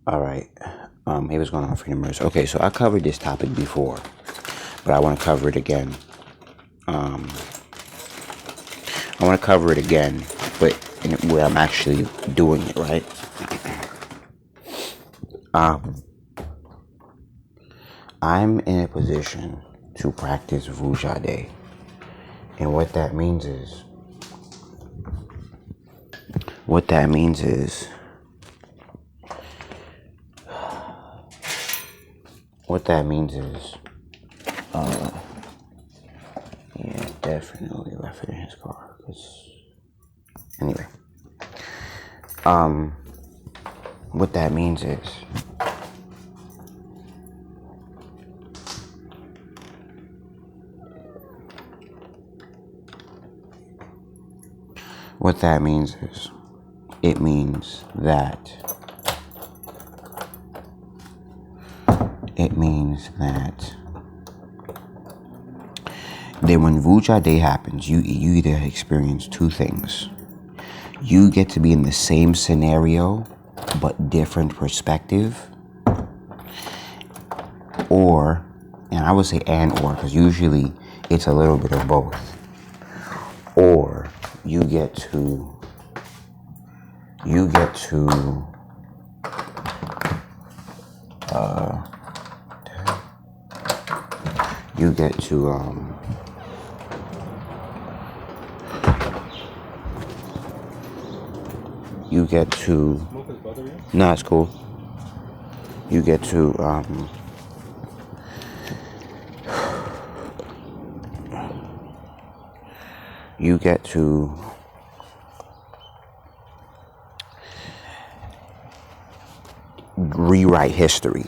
All right. Hey, what's going on, Freedomers? Okay, so I covered this topic before, but I want to cover it again. Um, I want to cover it again, but where I'm actually doing it, right? Um, I'm in a position to practice vuja day, and what that means is, what that means is, yeah, definitely left it in his car. Anyway, um, what that means is, what that means is, it means that then when Vuja Day happens, you either experience two things. You get to be in the same scenario, but different perspective. Or, and I would say or, because usually it's a little bit of both. Or you get to you get to no, it's cool. You get to rewrite history.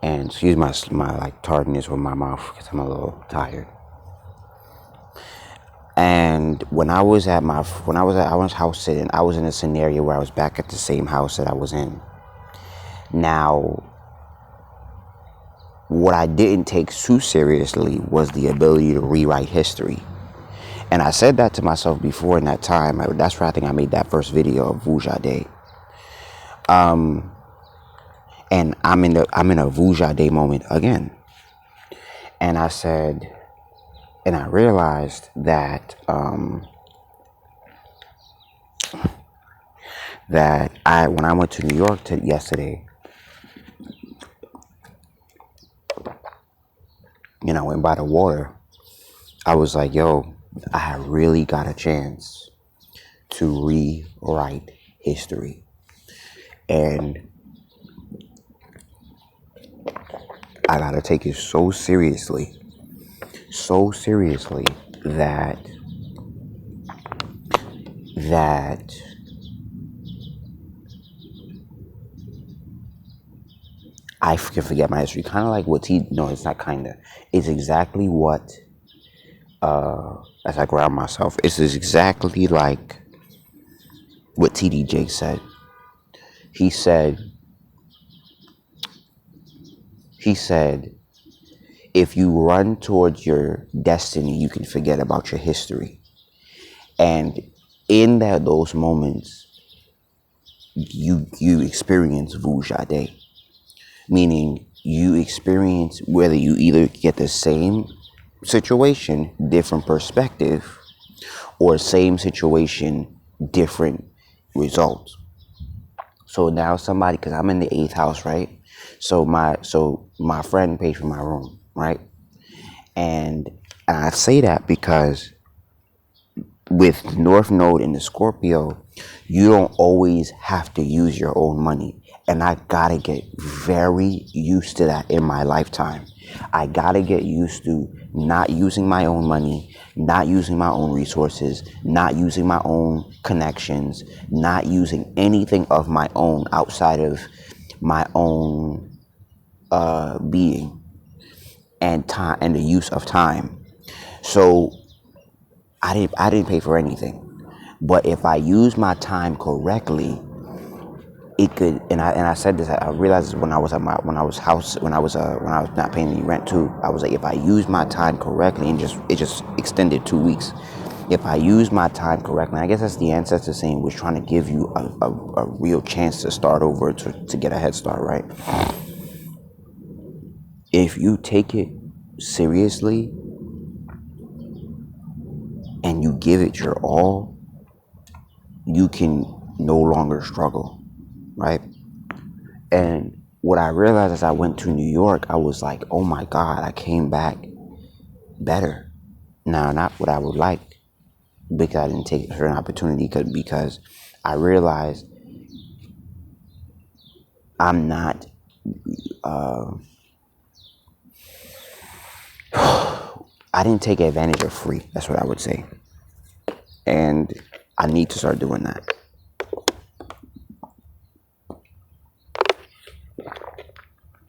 And excuse my like tardiness with my mouth because I'm a little tired. And when I was at house sitting, I was in a scenario where I was back at the same house that I was in. Now, what I didn't take too seriously was the ability to rewrite history. And I said that to myself before in that time. That's where I think I made that first video of Vuja Day. And I'm in a Vuja Day moment again. And I said, and I realized that when I went to New York yesterday, I went by the water. I was like, yo, I really got a chance to rewrite history. And I gotta take it so seriously that I can forget my history. Kind of like what no, it's not kinda. It's exactly what, as I ground myself, it's exactly like what TD Jakes said. He said, if you run towards your destiny, you can forget about your history. And in those moments, you experience Vuja Day. Meaning you experience whether you either get the same situation, different perspective, or same situation, different results. So now somebody, because I'm in the 8th house, right? So my friend paid for my room, right? And I say that because with North Node in the Scorpio, you don't always have to use your own money. And I gotta get very used to that in my lifetime. I gotta get used to not using my own money, not using my own resources, not using my own connections, not using anything of my own outside of my own being and time and the use of time. So I didn't pay for anything. But if I use my time correctly, it could, and I said this. I realized this when I was not paying any rent too. I was like, if I use my time correctly, and it just extended 2 weeks. If I use my time correctly, I guess that's the ancestor saying was trying to give you a real chance to start over, to get a head start, right? If you take it seriously and you give it your all, you can no longer struggle, right? And what I realized as I went to New York, I was like, oh my God, I came back better. Now, not what I would like, because I didn't take a certain opportunity, because I realized I'm not, I didn't take advantage of free. That's what I would say. And I need to start doing that.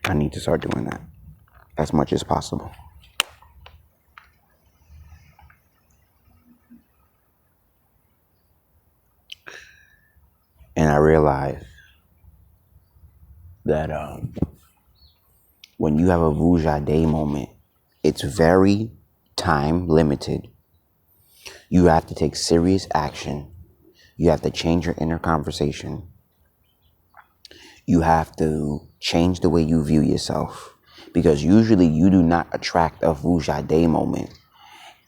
I need to start doing that as much as possible. And I realized that when you have a vuja day moment, it's very time limited. You have to take serious action. You have to change your inner conversation. You have to change the way you view yourself, because usually you do not attract a vuja day moment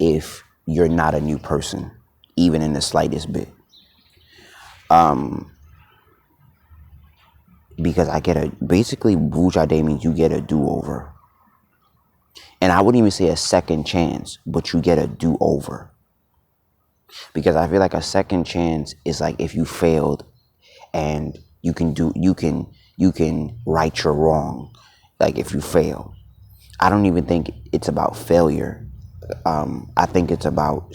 if you're not a new person, even in the slightest bit. Because basically vuja day means you get a do-over. And I wouldn't even say a second chance, but you get a do-over. Because I feel like a second chance is like if you failed and you can right your wrong. Like if you fail, I don't even think it's about failure. I think it's about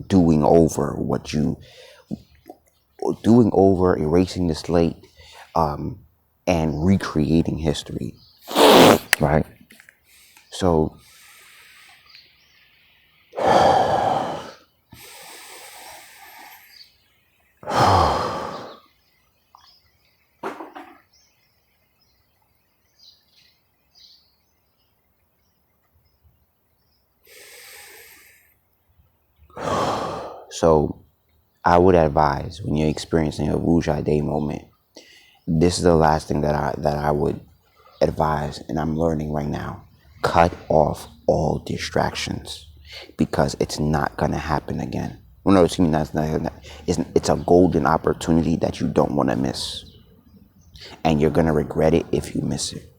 doing over, erasing the slate, and recreating history, right? So So I would advise, when you're experiencing a vuja day moment, this is the last thing that I would advise, and I'm learning right now. Cut off all distractions, because it's not gonna happen again. Well, no, excuse me, it's a golden opportunity that you don't want to miss, and you're gonna regret it if you miss it.